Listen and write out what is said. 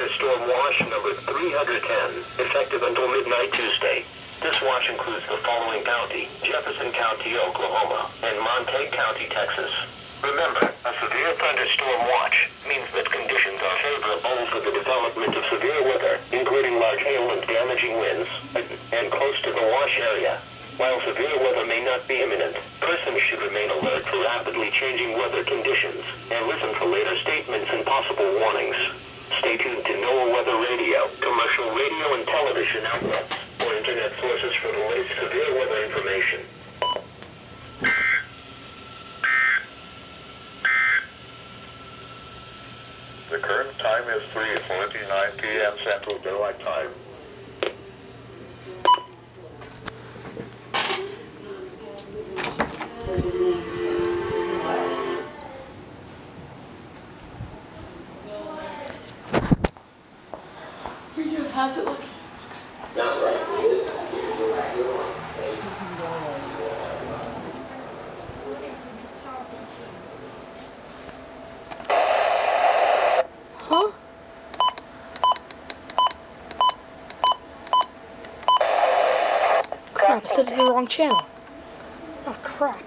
Thunderstorm Watch number 310, effective until midnight Tuesday. This watch includes the following county: Jefferson County, Oklahoma, and Montague County, Texas. Remember, a severe thunderstorm watch means that conditions are favorable for the development of severe weather, including large hail and damaging winds, and close to the watch area. While severe weather may not be imminent, persons should remain alert for rapidly changing weather conditions and listen for later statements and possible warnings. Stay tuned to NOAA Weather Radio, commercial radio and television outlets, or internet sources for the latest severe weather information. The current time is 3:49 p.m. Central Daylight Time. How's it look? Huh? Crap, I set it to the wrong channel. Oh, crap.